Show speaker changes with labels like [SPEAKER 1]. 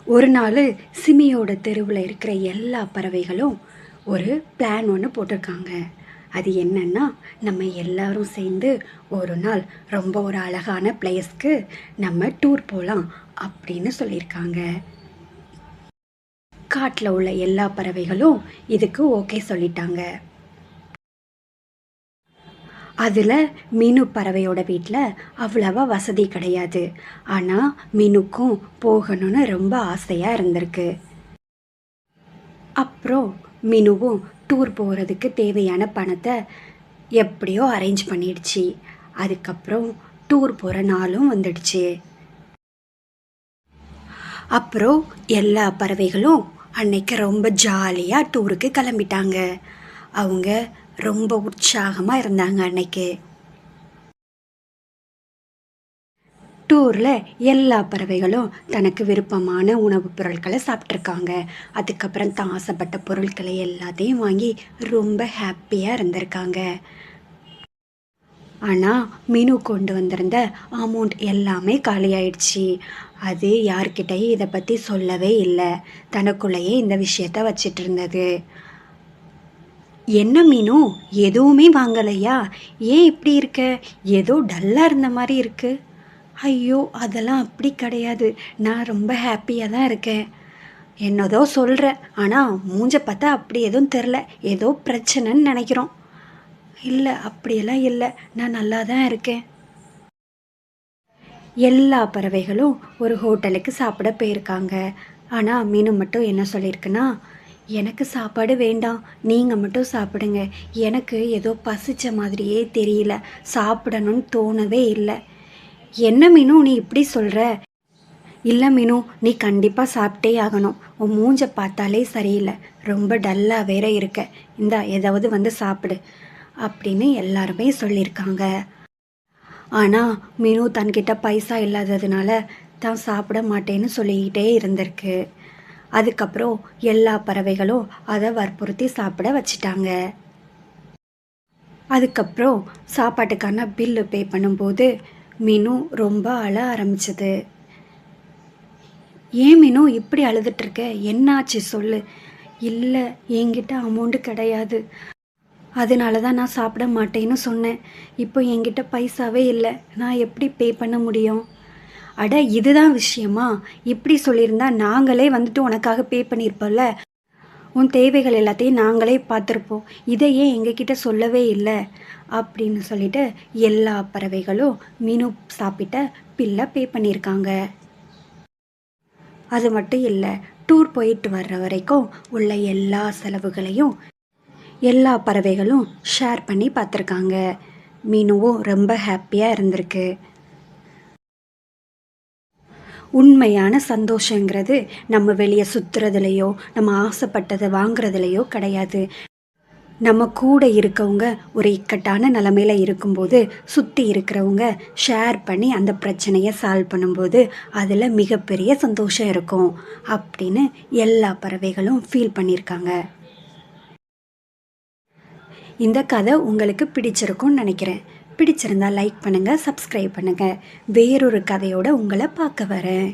[SPEAKER 1] ஒரு நாள் சிமியோட தெருவில் இருக்கிற எல்லா பறவைகளும் ஒரு பிளான் ஒன்று போட்டிருக்காங்க. அது என்னன்னா, நம்ம எல்லாரும் சேர்ந்து ஒரு நாள் ரொம்ப ஒரு அழகான பிளேஸ்க்கு நம்ம டூர் போகலாம் அப்படின்னு சொல்லியிருக்காங்க. காட்டில் உள்ள எல்லா பறவைகளும் இதுக்கு ஓகே சொல்லிட்டாங்க. அதில் மீனு பறவையோட வீட்டில் அவ்வளவா வசதி கிடையாது. ஆனால் மீனுக்கும் போகணும்னு ரொம்ப ஆசையாக இருந்திருக்கு. அப்புறம் மீனுவும் டூர் போகிறதுக்கு தேவையான பணத்தை எப்படியோ அரேஞ்ச் பண்ணிடுச்சு. அதுக்கப்புறம் டூர் போகிற நாளும் வந்துடுச்சு. அப்புறம் எல்லா பறவைகளும் அன்னைக்கு ரொம்ப ஜாலியாக டூருக்கு கிளம்பிட்டாங்க. அவங்க ரொம்ப உற்சாகமாக இருந்தாங்க. அன்னைக்கு டூரில் எல்லா பறவைகளும் தனக்கு விருப்பமான உணவுப் பொருட்களை சாப்பிட்ருக்காங்க. அதுக்கப்புறம் தான் ஆசைப்பட்ட பொருட்களை எல்லாத்தையும் வாங்கி ரொம்ப ஹாப்பியாக இருந்திருக்காங்க. ஆனால் மீனு கொண்டு வந்திருந்த அமௌண்ட் எல்லாமே காலியாயிடுச்சு. அது யார்கிட்டையும் இதை பற்றி சொல்லவே இல்லை. தனக்குள்ளேயே இந்த விஷயத்த வச்சிட்டு இருந்தது. என்ன மீனு, எதுவுமே வாங்கலையா? ஏன் இப்படி இருக்க? ஏதோ டல்லாக இருந்த மாதிரி இருக்கு. ஐயோ, அதெல்லாம் அப்படி கிடையாது. நான் ரொம்ப ஹாப்பியாக தான் இருக்கேன். என்னதோ சொல்கிற, ஆனால் மூஞ்ச பார்த்தா அப்படி எதுவும் தெரில. ஏதோ பிரச்சனைன்னு நினைக்கிறோம். இல்லை, அப்படியெல்லாம் இல்லை, நான் நல்லா தான் இருக்கேன். எல்லா பறவைகளும் ஒரு ஹோட்டலுக்கு சாப்பிட போயிருக்காங்க. ஆனால் மீனு மட்டும் என்ன சொல்லியிருக்குன்னா, எனக்கு சாப்பாடு வேண்டாம், நீங்கள் மட்டும் சாப்பிடுங்க. எனக்கு ஏதோ பசிச்ச மாதிரியே தெரியல, சாப்பிடணும்னு தோணவே இல்லை. என்ன மீனு நீ இப்படி சொல்கிற? இல்லை மீனு, நீ கண்டிப்பாக சாப்பிட்டே ஆகணும். உன் மூஞ்ச பார்த்தாலே சரியில்லை, ரொம்ப டல்லாக வேற இருக்க. இந்தா ஏதாவது வந்து சாப்பிடு அப்படின்னு எல்லாருமே சொல்லியிருக்காங்க. ஆனால் மீனு தன்கிட்ட பைசா இல்லாததுனால தான் சாப்பிட மாட்டேன்னு சொல்லிக்கிட்டே இருந்திருக்கு. அதுக்கப்புறம் எல்லா பறவைகளும் அதை வற்புறுத்தி சாப்பிட வச்சிட்டாங்க. அதுக்கப்புறம் சாப்பாட்டுக்கான பில்லு பே பண்ணும்போது மீனு ரொம்ப அழ ஆரம்பிச்சது. ஏன் மீனு இப்படி அழுதுட்ருக்க? என்னாச்சு சொல்லு. இல்லை, என்கிட்ட அமௌண்ட்டு கிடையாது, அதனால தான் நான் சாப்பிட மாட்டேன்னு சொன்னேன். இப்போ என்கிட்ட பைசாவே இல்லை, நான் எப்படி பே பண்ண முடியும்? அட, இதுதான் விஷயமா? இப்படி சொல்லியிருந்தா நாங்களே வந்துட்டு உனக்காக பே பண்ணியிருப்போம்ல. உன் தேவைகள் எல்லாத்தையும் நாங்களே பார்த்துருப்போம். இதையே எங்ககிட்ட சொல்லவே இல்லை அப்படின்னு சொல்லிட்டு எல்லா பறவைகளும் மீனு சாப்பிட்ட பில்லை பே பண்ணியிருக்காங்க. அது மட்டும் இல்லை, டூர் போயிட்டு வர்ற வரைக்கும் உள்ள எல்லா செலவுகளையும் எல்லா பறவைகளும் ஷேர் பண்ணி பார்த்துருக்காங்க. மீனுவும் ரொம்ப ஹாப்பியாக இருந்திருக்கு. உண்மையான சந்தோஷங்கிறது நம்ம வெளியே சுற்றுறதுலையோ நம்ம ஆசைப்பட்டதை வாங்குறதுலையோ கிடையாது. நம்ம கூட இருக்கவங்க ஒரு இக்கட்டான நிலமையில இருக்கும்போது சுற்றி இருக்கிறவங்க ஷேர் பண்ணி அந்த பிரச்சனையை சால்வ் பண்ணும்போது அதில் மிகப்பெரிய சந்தோஷம் இருக்கும் அப்படின்னு எல்லா பறவைகளும் ஃபீல் பண்ணியிருக்காங்க. இந்த கதை உங்களுக்கு பிடிச்சிருக்கும்னு நினைக்கிறேன். பிடிச்சிருந்தா லைக் பண்ணுங்கள், சப்ஸ்கிரைப் பண்ணுங்கள். வேறொரு கதையோடு உங்களை பார்க்க வரேன்.